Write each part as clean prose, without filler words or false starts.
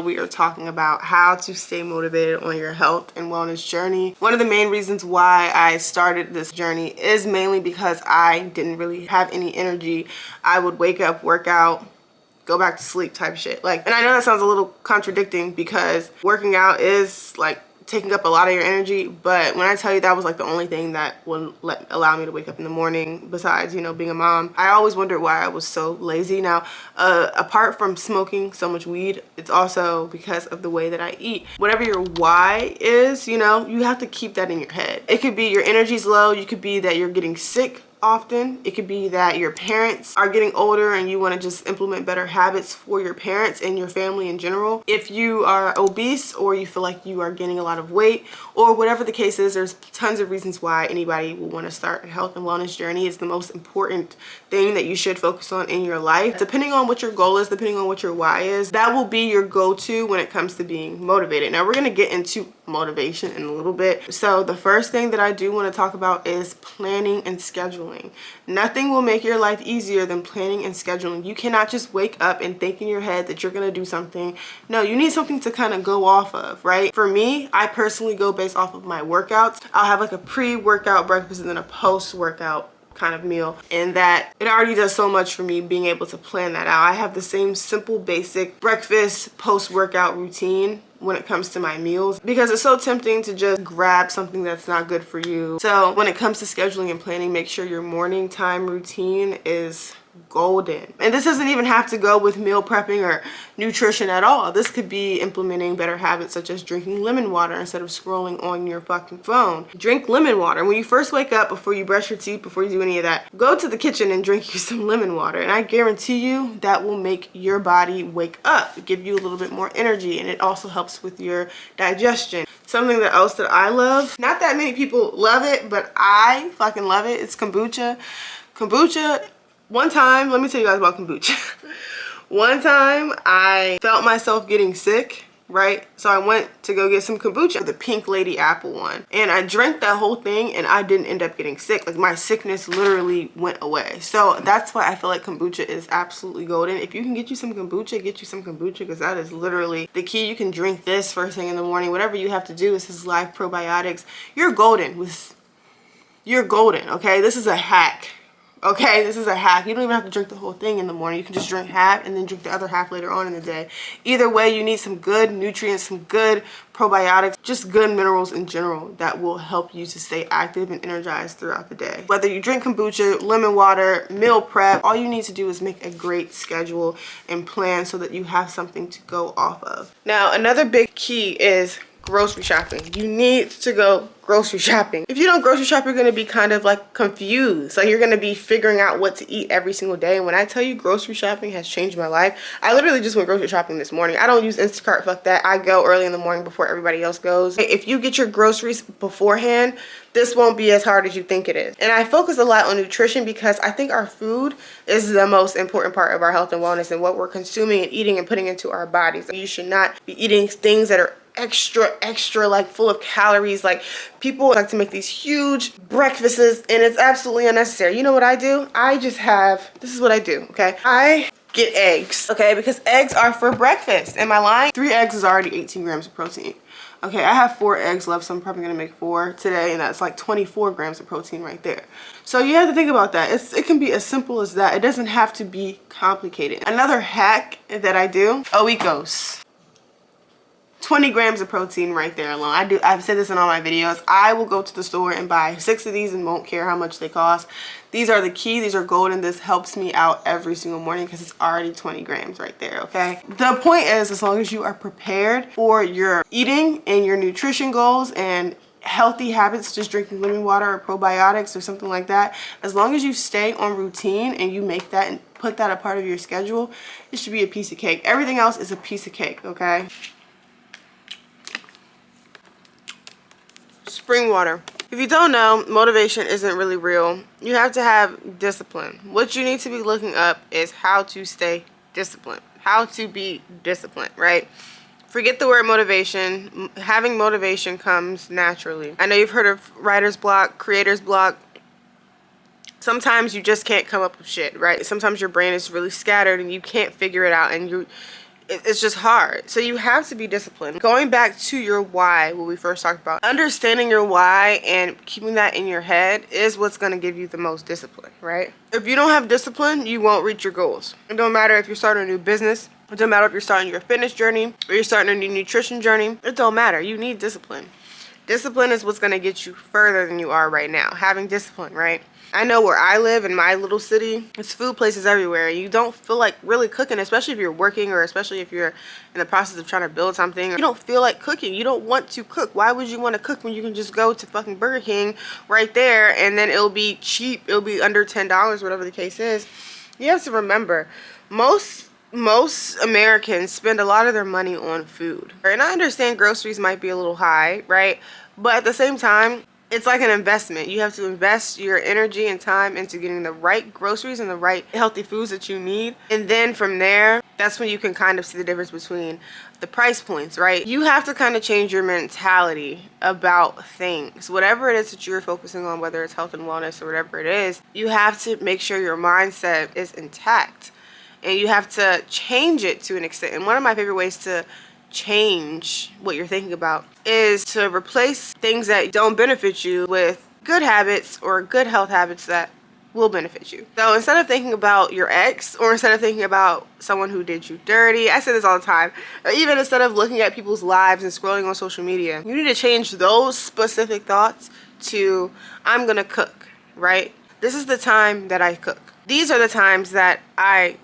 We are talking about how to stay motivated on your health and wellness journey. One of the main reasons why I started this journey is mainly because I didn't really have any energy. I would wake up, work out, go back to sleep type shit. And I know that sounds a little contradicting because working out is taking up a lot of your energy, but when I tell you that was the only thing that would allow me to wake up in the morning besides, being a mom, I always wondered why I was so lazy. Now, apart from smoking so much weed, it's also because of the way that I eat. Whatever your why is, you have to keep that in your head. It could be your energy's low, you could be that you're getting sick often. It could be that your parents are getting older and you want to just implement better habits for your parents and your family in general. If you are obese or you feel like you are gaining a lot of weight or whatever the case is, there's tons of reasons why anybody will want to start a health and wellness journey. It's the most important thing that you should focus on in your life. Depending on what your goal is, depending on what your why is, that will be your go-to when it comes to being motivated. Now we're going to get into motivation in a little bit. So the first thing that I do want to talk about is planning and scheduling. Nothing will make your life easier than planning and scheduling. You cannot just wake up and think in your head that you're going to do something. No, you need something to kind of go off of, right? For me, I personally go based off of my workouts. I'll have a pre-workout breakfast and then a post-workout kind of meal, and that it already does so much for me being able to plan that out. I have the same simple basic breakfast post-workout routine when it comes to my meals because it's so tempting to just grab something that's not good for you. So when it comes to scheduling and planning, make sure your morning time routine is golden. And this doesn't even have to go with meal prepping or nutrition at all. This could be implementing better habits such as drinking lemon water instead of scrolling on your fucking phone. Drink lemon water. When you first wake up, before you brush your teeth, before you do any of that, go to the kitchen and drink you some lemon water. And I guarantee you that will make your body wake up, give you a little bit more energy, and it also helps with your digestion. Something else that I love, not that many people love it, but I fucking love it, it's kombucha. Kombucha. One time, let me tell you guys about kombucha. One time I felt myself getting sick, right? So I went to go get some kombucha, the pink lady apple one. And I drank that whole thing and I didn't end up getting sick. My sickness literally went away. So that's why I feel like kombucha is absolutely golden. If you can get you some kombucha, get you some kombucha because that is literally the key. You can drink this first thing in the morning. Whatever you have to do, this is live probiotics. You're golden. You're golden, okay? This is a hack. Okay, this is a hack. You don't even have to drink the whole thing in the morning. You can just drink half and then drink the other half later on in the day. Either way, you need some good nutrients, some good probiotics, just good minerals in general that will help you to stay active and energized throughout the day. Whether you drink kombucha, lemon water, meal prep, all you need to do is make a great schedule and plan so that you have something to go off of. Now, another big key is grocery shopping. You need to go grocery shopping. If you don't grocery shop, you're going to be kind of confused. You're going to be figuring out what to eat every single day. And when I tell you grocery shopping has changed my life, I literally just went grocery shopping this morning. I don't use Instacart, fuck that. I go early in the morning before everybody else goes. If you get your groceries beforehand, this won't be as hard as you think it is. And I focus a lot on nutrition because I think our food is the most important part of our health and wellness and what we're consuming and eating and putting into our bodies. You should not be eating things that are extra full of calories. People like to make these huge breakfasts and it's absolutely unnecessary. You know what I do? This is what I do, okay? I get eggs, okay? Because eggs are for breakfast. Am I lying? 3 eggs is already 18 grams of protein. Okay, I have 4 eggs left, so I'm probably gonna make 4 today, and that's 24 grams of protein right there. So you have to think about that. It can be as simple as that. It doesn't have to be complicated. Another hack that I do, Oikos. 20 grams of protein right there alone. I've said this in all my videos. I will go to the store and buy 6 of these and won't care how much they cost. These are the key. These are golden. This helps me out every single morning because it's already 20 grams right there, okay? The point is, as long as you are prepared for your eating and your nutrition goals and healthy habits, just drinking lemon water or probiotics or something like that, as long as you stay on routine and you make that and put that a part of your schedule, it should be a piece of cake. Everything else is a piece of cake, okay? Spring water. If you don't know, motivation isn't really real. You have to have discipline. What you need to be looking up is how to stay disciplined. How to be disciplined, right? Forget the word motivation. Having motivation comes naturally. I know you've heard of writer's block, creator's block. Sometimes you just can't come up with shit, right? Sometimes your brain is really scattered and you can't figure it out, and It's just hard. So you have to be disciplined. Going back to your why, what we first talked about, understanding your why and keeping that in your head is what's going to give you the most discipline, right? If you don't have discipline, you won't reach your goals. It don't matter if you're starting a new business. It don't matter if you're starting your fitness journey or you're starting a new nutrition journey. It don't matter. You need discipline. Discipline is what's going to get you further than you are right now. Having discipline, right? I know where I live in my little city, there's food places everywhere. You don't feel like really cooking, especially if you're working or especially if you're in the process of trying to build something. You don't feel like cooking. You don't want to cook. Why would you want to cook when you can just go to fucking Burger King right there and then it'll be cheap. It'll be under $10, whatever the case is. You have to remember, most Americans spend a lot of their money on food. And I understand groceries might be a little high, right? But at the same time, it's like an investment. You have to invest your energy and time into getting the right groceries and the right healthy foods that you need. And then from there, that's when you can kind of see the difference between the price points, right? You have to kind of change your mentality about things. Whatever it is that you're focusing on, whether it's health and wellness or whatever it is, you have to make sure your mindset is intact. And you have to change it to an extent. And one of my favorite ways to change what you're thinking about is to replace things that don't benefit you with good habits or good health habits that will benefit you. So instead of thinking about your ex or instead of thinking about someone who did you dirty, I say this all the time, or even instead of looking at people's lives and scrolling on social media, you need to change those specific thoughts to, I'm gonna cook, right? This is the time that I cook. These are the times that I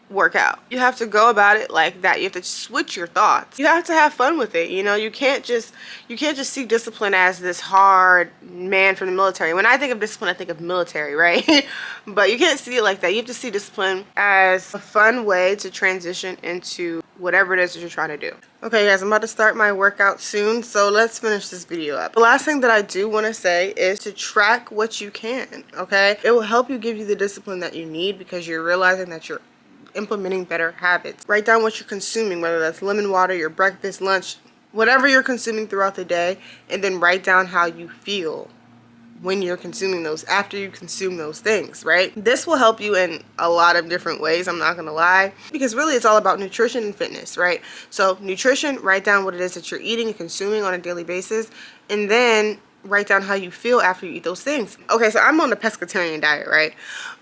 work out. You have to go about it like that. You have to switch your thoughts. You have to have fun with it. You know, you can't just see discipline as this hard man from the military. When I think of discipline, I think of military, right? But you can't see it like that. You have to see discipline as a fun way to transition into whatever it is that you're trying to do. Okay guys, I'm about to start my workout soon, so let's finish this video up. The last thing that I do want to say is to track what you can, okay? It will help you give you the discipline that you need because you're realizing that you're implementing better habits. Write down what you're consuming, whether that's lemon water, your breakfast, lunch, whatever you're consuming throughout the day, and then write down how you feel when you're consuming those, after you consume those things, right? This will help you in a lot of different ways, I'm not gonna lie, because really it's all about nutrition and fitness, right? So nutrition, write down what it is that you're eating and consuming on a daily basis, and then write down how you feel after you eat those things. Okay, so I'm on the pescatarian diet, right?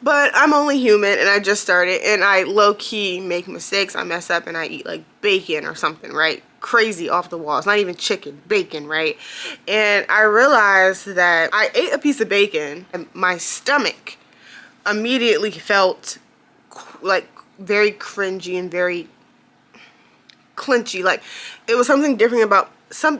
But I'm only human and I just started and I low-key make mistakes. I mess up and I eat like bacon or something, right? Crazy off the walls, not even chicken, bacon, right? And I realized that I ate a piece of bacon and my stomach immediately felt like very cringy and very clenchy. Like it was something different about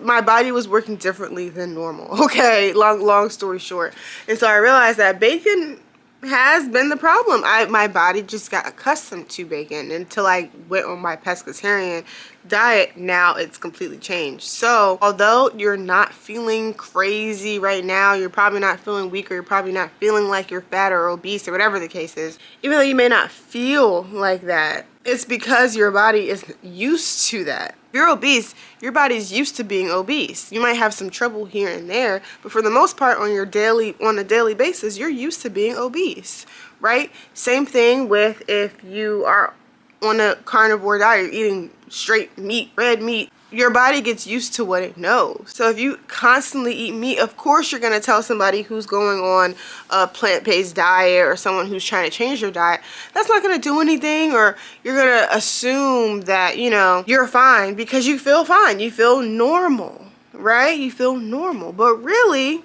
my body was working differently than normal. Okay, long story short. And so I realized that bacon has been the problem. My body just got accustomed to bacon until I went on my pescatarian diet. Now it's completely changed. So although you're not feeling crazy right now, you're probably not feeling weak, or you're probably not feeling like you're fat or obese or whatever the case is, even though you may not feel like that, it's because your body is used to that. If you're obese, your body's used to being obese. You might have some trouble here and there, but for the most part on a daily basis, you're used to being obese, right? Same thing with if you are on a carnivore diet, eating straight meat, red meat, your body gets used to what it knows. So if you constantly eat meat, of course you're gonna tell somebody who's going on a plant-based diet or someone who's trying to change their diet, that's not gonna do anything, or you're gonna assume that, you know, you're fine because you feel fine, you feel normal, right? You feel normal, but really,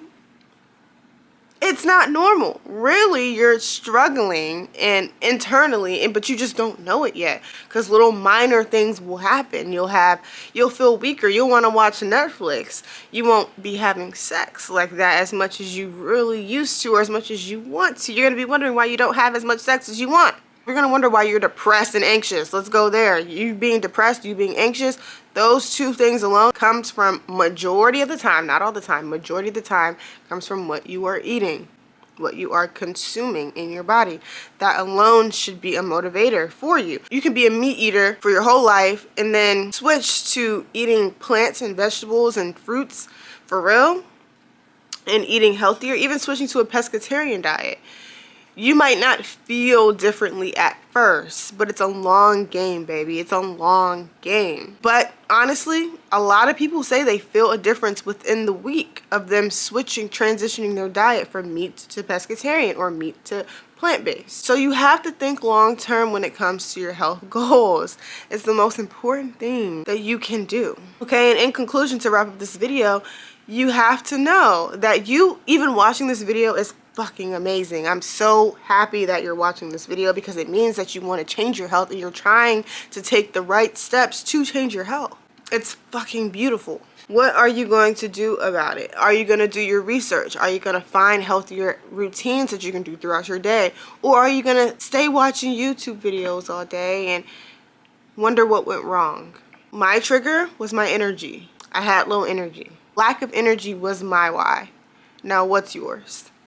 it's not normal. Really, you're struggling and internally, but you just don't know it yet because little minor things will happen. You'll feel weaker. You'll want to watch Netflix. You won't be having sex like that as much as you really used to or as much as you want to. You're going to be wondering why you don't have as much sex as you want. You're going to wonder why you're depressed and anxious. Let's go there. You being depressed, you being anxious, those two things alone comes from, majority of the time, not all the time, majority of the time comes from what you are eating, what you are consuming in your body. That alone should be a motivator for you. You can be a meat eater for your whole life and then switch to eating plants and vegetables and fruits for real and eating healthier, even switching to a pescatarian diet. You might not feel differently at first, but it's a long game, baby. It's a long game. But honestly, a lot of people say they feel a difference within the week of them transitioning their diet from meat to pescatarian or meat to plant-based. So you have to think long term when it comes to your health goals. It's the most important thing that you can do. Okay, and in conclusion, to wrap up this video, you have to know that you even watching this video is fucking amazing. I'm so happy that you're watching this video because it means that you want to change your health and you're trying to take the right steps to change your health. It's fucking beautiful. What are you going to do about it? Are you going to do your research? Are you going to find healthier routines that you can do throughout your day? Or are you going to stay watching YouTube videos all day and wonder what went wrong? My trigger was my energy. I had low energy. Lack of energy was my why. Now what's yours?